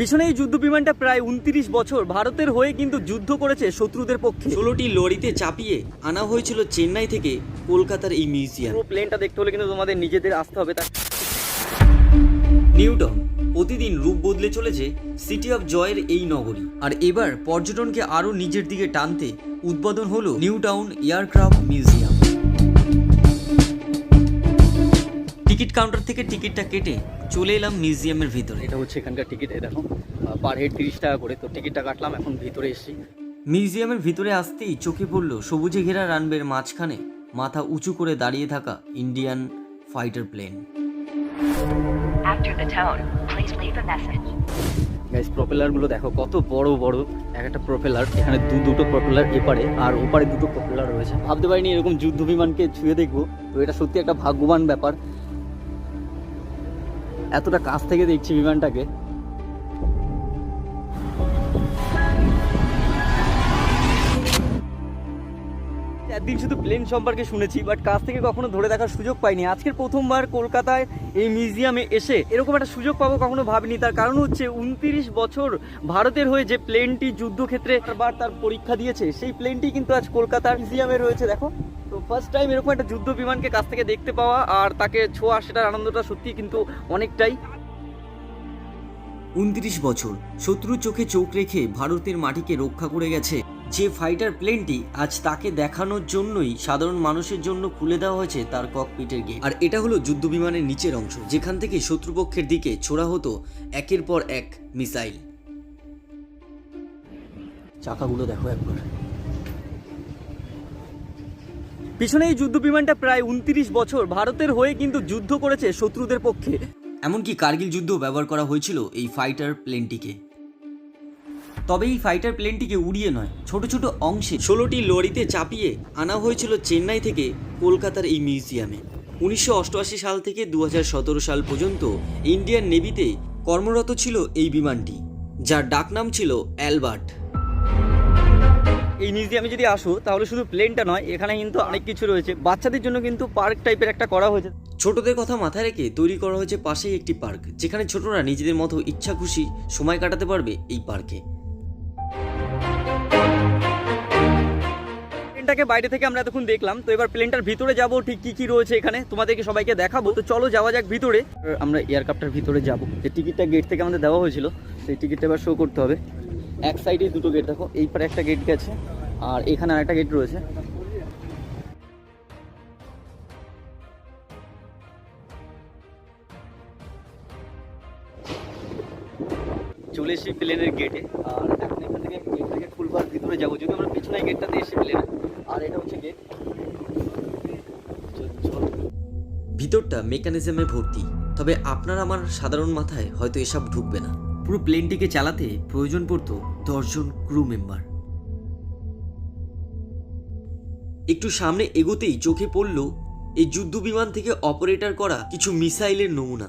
পিছনে এই যুদ্ধ বিমানটা প্রায় 29 বছর ভারতের হয়ে কিন্তু যুদ্ধ করেছে শত্রুদের পক্ষে। 16টি লরিতে চাপিয়ে আনা হয়েছিল চেন্নাই থেকে কলকাতার এই মিউজিয়াম। পুরো প্লেনটা দেখতে হলে কিন্তু তোমাদের নিজেদের আসতে হবে। নিউ টাউন প্রতিদিন রূপ বদলে চলেছে সিটি অফ জয়ের এই নগরী। আর এবার পর্যটনকে আরো নিজের দিকে টানতে উদ্বোধন হলো new town aircraft museum. Ticket counter থেকে টিকিটটা কেটে চলে এলাম মিউজিয়ামের ভিতরে। এটা হচ্ছে এখানকার টিকিট, দেখো পার হেড 30 টাকা করে। তো টিকিটটা কাটলাম, এখন ভিতরে এসেছি। মিউজিয়ামের ভিতরে আসতেই চোখে পড়ল সবুজে ঘেরা রানওয়ের মাঝখানে মাথা উঁচু করে দাঁড়িয়ে থাকা Indian fighter plane. After the tone, please leave a message. Guys, প্রপেলারগুলো দেখো কত বড় বড়। একটা প্রপেলার, এখানে দুটো প্রপেলার এপারে আর ওপারে দুটো প্রপেলার রয়েছে। ভাবতে পারিনি এরকম যুদ্ধ বিমানকে ছুঁয়ে দেখবো। তো এটা সত্যি একটা ভাগ্যবান ব্যাপার, এতটা কাছ থেকে দেখছি বিমানটাকে। একদিন শুধু প্লেন সম্পর্কে শুনেছি, বাট কাছ থেকে কখনো ধরে দেখার সুযোগ পাইনি। আজকের প্রথমবার কলকাতায় এই মিউজিয়ামে এসে এরকম একটা সুযোগ পাবো কখনো ভাবিনি। তার কারণ হচ্ছে 29 বছর ভারতের হয়ে যে প্লেনটি যুদ্ধক্ষেত্রে বারবার তার পরীক্ষা দিয়েছে, সেই প্লেনটি কিন্তু আজ কলকাতার মিউজিয়ামে রয়েছে। দেখো, তো ফার্স্ট টাইম এরকম একটা যুদ্ধ বিমানকে কাছ থেকে দেখতে পাওয়া আর তাকে ছোঁয়া, সেটার আনন্দটা সত্যি কিন্তু অনেকটাই। 29 বছর শত্রুর চোখে চোখ রেখে ভারতের মাটিকে রক্ষা করে গেছে যে ফাইটার প্লেনটি, আজ তাকে দেখানোর জন্যই সাধারণ মানুষের জন্য খুলে দেওয়া হয়েছে তার ককপিটের গেট। আর এটা হলো যুদ্ধ বিমানের নিচের অংশ, যেখান থেকে শত্রুপক্ষের দিকে ছোড়া হতো একের পর এক মিসাইল। চাকাগুলো দেখো একবার। পিছনে এই যুদ্ধ বিমানটা প্রায় 29 বছর ভারতের হয়ে কিন্তু যুদ্ধ করেছে শত্রুদের পক্ষে। এমনকি কার্গিল যুদ্ধ ব্যবহার করা হয়েছিল এই ফাইটার প্লেনটিকে। তবে এই ফাইটার প্লেনটিকে উড়িয়ে নয়, ছোট ছোট অংশে 16টি লরিতে চাপিয়ে আনা হয়েছিল চেন্নাই থেকে কলকাতার এই মিউজিয়ামে। 1988 সাল থেকে 2017 সাল পর্যন্ত ইন্ডিয়ান নেভিতে কর্মরত ছিল এই বিমানটি, যার ডাকনাম ছিল অ্যালবার্ট। এই মিউজিয়ামে যদি আসো তাহলে শুধু প্লেনটা নয়, এখানে কিন্তু অনেক কিছু রয়েছে। বাচ্চাদের জন্য কিন্তু পার্ক টাইপের একটা করা হয়েছে। ছোটদের কথা মাথায় রেখে তৈরি করা হয়েছে পাশেই একটি পার্ক, যেখানে ছোটরা নিজেদের মতো ইচ্ছা খুশি সময় কাটাতে পারবে এই পার্কে। প্লেনটাকে বাইরে থেকে আমরা এতক্ষণ দেখলাম, তো এবার প্লেনটার ভিতরে যাব, ঠিক কি কি রয়েছে এখানে তোমাদেরকে সবাইকে দেখাবো। তো চলো যাওয়া যাক ভিতরে। আমরা এয়ারক্রাফটের ভিতরে যাব। যে টিকিটটা গেট থেকে আমাদের দেওয়া হয়েছিল, সেই টিকিটটা এবার শো করতে হবে। এক সাইডে দুটো গেট, দেখো এই পারে একটা গেট গেছে আর এখানে আরেকটা গেট রয়েছে। চলে এসেছি প্লেনের গেটে, আর এখন এখান থেকে গেটটাকে খুলবার ভিতরে যাবো। যদি আমরা পেছনে গেটটাতে এসে প্লেনে, আর এটা হচ্ছে গেট। ভিতরটা মেকানিজমে ভর্তি, তবে আপনার আমার সাধারণ মাথায় হয়তো এসব ঢুকবে না। পুরো প্লেনটিকে চালাতে প্রয়োজন পড়তো 10 জন ক্রু মেম্বার। একটু সামনে এগোতেই চোখে পড়ল এই যুদ্ধ বিমান থেকে অপারেটর করা কিছু মিসাইলের নমুনা।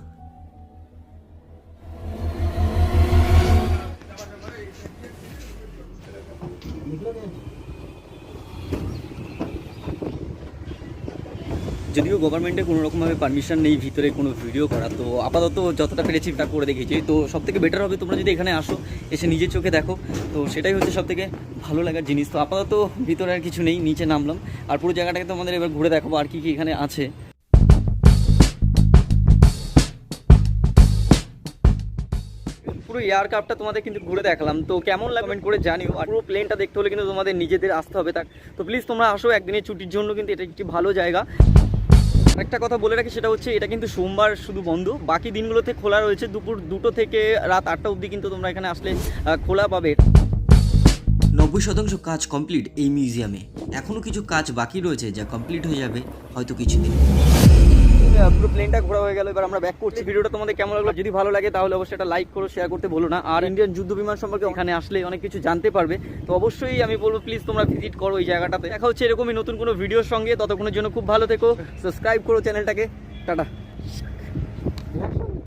যদিও গভর্নমেন্টের কোনো রকমভাবে পারমিশন নেই ভিতরে কোনো ভিডিও করা, তো আপাতত যতটা পেরেছি তা করে দেখেছি। তো সব থেকে বেটার হবে তোমরা যদি এখানে আসো, এসে নিজের চোখে দেখো, তো সেটাই হচ্ছে সব থেকে ভালো লাগার জিনিস। তো আপাতত ভিতরে আর কিছু নেই, নিচে নামলাম আর পুরো জায়গাটাকে তোমাদের এবার ঘুরে দেখাবো আর কি কি এখানে আছে। পুরো এয়ারক্রাফটটা তোমাদের কিন্তু ঘুরে দেখালাম, তো কেমন লাগে কমেন্ট করে জানিও। আর পুরো প্লেনটা দেখতে হলে কিন্তু তোমাদের নিজেদের আসতে হবে। তো প্লিজ তোমরা আসো, একদিনের ছুটির জন্য কিন্তু এটা একটি ভালো জায়গা। একটা কথা বলে রাখি, সেটা হচ্ছে এটা কিন্তু সোমবার শুধু বন্ধ, বাকি দিনগুলোতে খোলা রয়েছে। দুপুর 2টো থেকে রাত 8টা অবধি কিন্তু তোমরা এখানে আসলে খোলা পাবে। 90% কাজ কমপ্লিট এই মিউজিয়ামে। এখনো কিছু কাজ বাকি রয়েছে, যা কমপ্লিট হয়ে যাবে হয়তো কিছুদিন। পুরো প্লেনটা ঘোরা হয়ে গেল, এবার আমরা ব্যাক করছি। ভিডিওটা তোমাদের কেমন লাগলো? যদি ভালো লাগে তাহলে অবশ্যই একটা লাইক করো, শেয়ার করতে ভুলো না। আর ইন্ডিয়ান যুদ্ধ বিমান সম্পর্কে এখানে আসলে অনেক কিছু জানতে পারবে। তো অবশ্যই আমি বলবো প্লিজ তোমরা ভিজিট করো এই জায়গাটাতে। দেখা হচ্ছে এরকমই নতুন কোনো ভিডিওর সঙ্গে। ততক্ষণের জন্য খুব ভালো থেকো, সাবস্ক্রাইব করো চ্যানেলটাকে। টাটা।